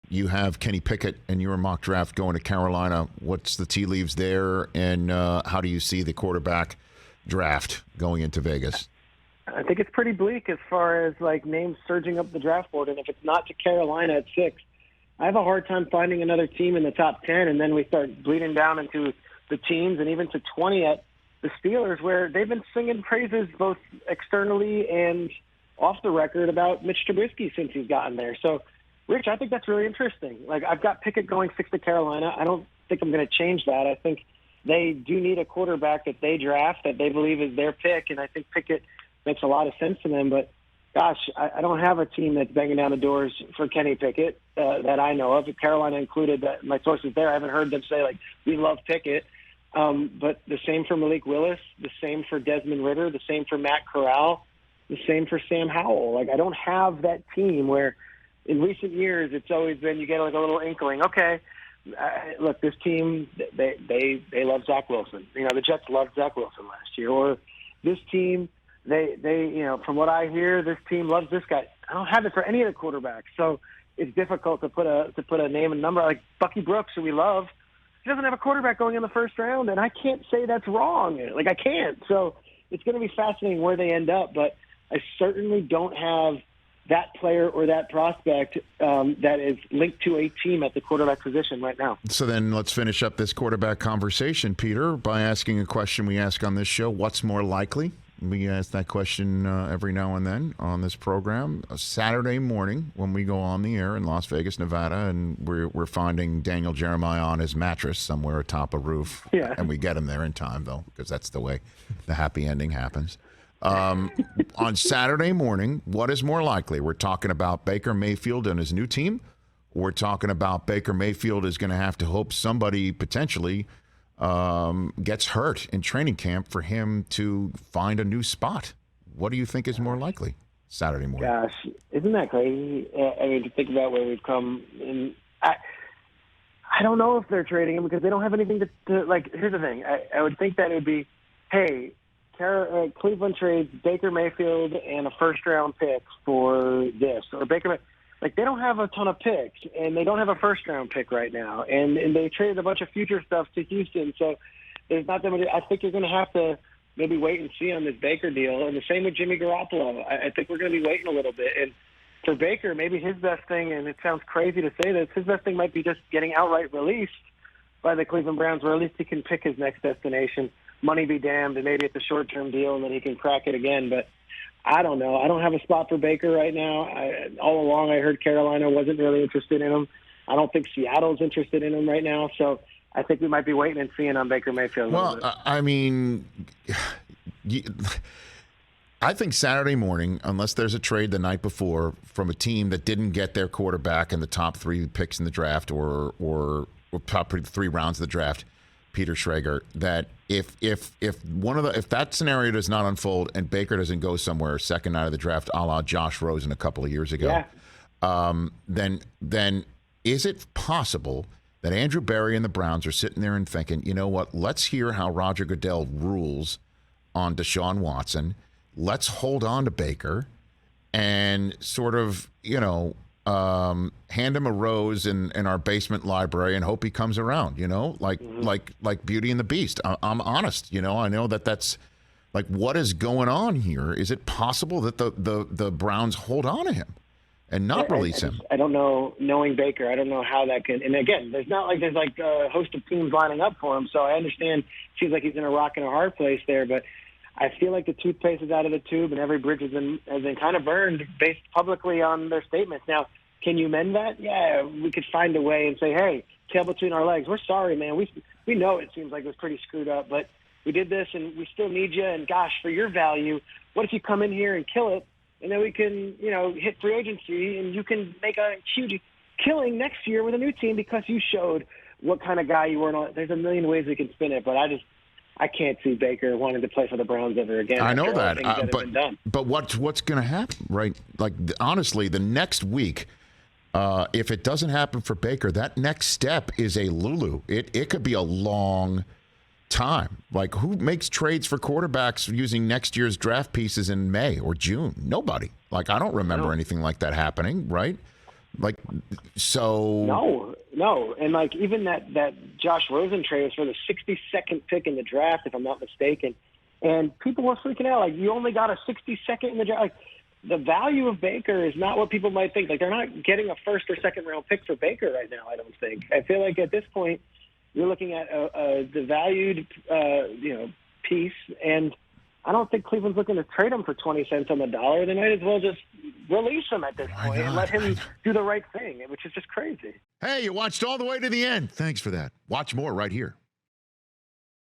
you have Kenny Pickett in your mock draft going to Carolina. What's the tea leaves there, and how do you see the quarterback draft going into Vegas? I think it's pretty bleak as far as like names surging up the draft board, and if it's not to Carolina at 6, I have a hard time finding another team in the top 10, and then we start bleeding down into the teams and even to 20 at the Steelers, where they've been singing praises both externally and off the record about Mitch Trubisky since he's gotten there. So, Rich, I think that's really interesting. Like, I've got Pickett going 6 to Carolina. I don't think I'm going to change that. I think they do need a quarterback that they draft that they believe is their pick, and I think Pickett makes a lot of sense to them. But, gosh, I don't have a team that's banging down the doors for Kenny Pickett that I know of. Carolina included, my sources there, I haven't heard them say, like, we love Pickett. But the same for Malik Willis, the same for Desmond Ridder, the same for Matt Corral, the same for Sam Howell. Like, I don't have that team where in recent years it's always been you get like a little inkling. Okay, look, this team, they love Zach Wilson. You know, the Jets loved Zach Wilson last year. Or this team, they you know, from what I hear, this team loves this guy. I don't have it for any of the quarterbacks. So it's difficult to put a name and number. Like Bucky Brooks, who we love, he doesn't have a quarterback going in the first round, and I can't say that's wrong. Like, I can't. So it's going to be fascinating where they end up, but I certainly don't have that player or that prospect that is linked to a team at the quarterback position right now. So then let's finish up this quarterback conversation, Peter, by asking a question we ask on this show. What's more likely? We ask that question every now and then on this program. A Saturday morning when we go on the air in Las Vegas, Nevada, and we're finding Daniel Jeremiah on his mattress somewhere atop a roof. Yeah. And we get him there in time, though, because that's the way the happy ending happens. On Saturday morning, what is more likely? We're talking about Baker Mayfield and his new team. We're talking about Baker Mayfield is going to have to hope somebody potentially gets hurt in training camp for him to find a new spot. What do you think is more likely Saturday morning? Gosh, isn't that crazy? I mean, to think about where we've come. And I don't know if they're trading him because they don't have anything to like. Here's the thing. I would think that it would be, hey, Cleveland trades Baker Mayfield and a first-round pick for this. Or like, they don't have a ton of picks, and they don't have a first-round pick right now. And they traded a bunch of future stuff to Houston, so there's not that much. I think you're going to have to maybe wait and see on this Baker deal. And the same with Jimmy Garoppolo. I think we're going to be waiting a little bit. And for Baker, maybe his best thing, and it sounds crazy to say this, his best thing might be just getting outright released by the Cleveland Browns, where at least he can pick his next destination. Money be damned, and maybe it's a short-term deal, and then he can crack it again. But I don't know. I don't have a spot for Baker right now. All along, I heard Carolina wasn't really interested in him. I don't think Seattle's interested in him right now. So I think we might be waiting and seeing on Baker Mayfield. Well, I mean, I think Saturday morning, unless there's a trade the night before from a team that didn't get their quarterback in the top 3 picks in the draft or top 3 rounds of the draft, Peter Schrager, that if that scenario does not unfold and Baker doesn't go somewhere second night of the draft, a la Josh Rosen a couple of years ago, then is it possible that Andrew Berry and the Browns are sitting there and thinking, you know what, let's hear how Roger Goodell rules on Deshaun Watson. Let's hold on to Baker and sort of, hand him a rose in our basement library and hope he comes around, like Beauty and the Beast. I'm honest, I know that's like, what is going on here? Is it possible that the Browns hold on to him and not release him? I don't know. Knowing Baker, I don't know how that can. And again, there's a host of teams lining up for him. So I understand. It seems like he's in a rock and a hard place there, but I feel like the toothpaste is out of the tube, and every bridge has been kind of burned based publicly on their statements. Now, can you mend that? Yeah, we could find a way and say, hey, tail between our legs. We're sorry, man. We know it seems like it was pretty screwed up, but we did this, and we still need you. And, gosh, for your value, what if you come in here and kill it, and then we can, hit free agency, and you can make a huge killing next year with a new team because you showed what kind of guy you were. There's a million ways we can spin it, but I can't see Baker wanting to play for the Browns ever again. I know that, but what's going to happen, right? Like, honestly, the next week, if it doesn't happen for Baker, that next step is a Lulu. It could be a long time. Like, who makes trades for quarterbacks using next year's draft pieces in May or June? Nobody. Like, I don't remember anything like that happening, right? Like, so. No. And, like, even that Josh Rosen trade was for the 62nd pick in the draft, if I'm not mistaken. And people were freaking out. Like, you only got a 62nd in the draft. Like, the value of Baker is not what people might think. Like, they're not getting a first or second round pick for Baker right now, I don't think. I feel like at this point, you're looking at the valued, piece, and I don't think Cleveland's looking to trade him for 20 cents on the dollar. They might as well just release him at this point and let him do the right thing, which is just crazy. Hey, you watched all the way to the end. Thanks for that. Watch more right here.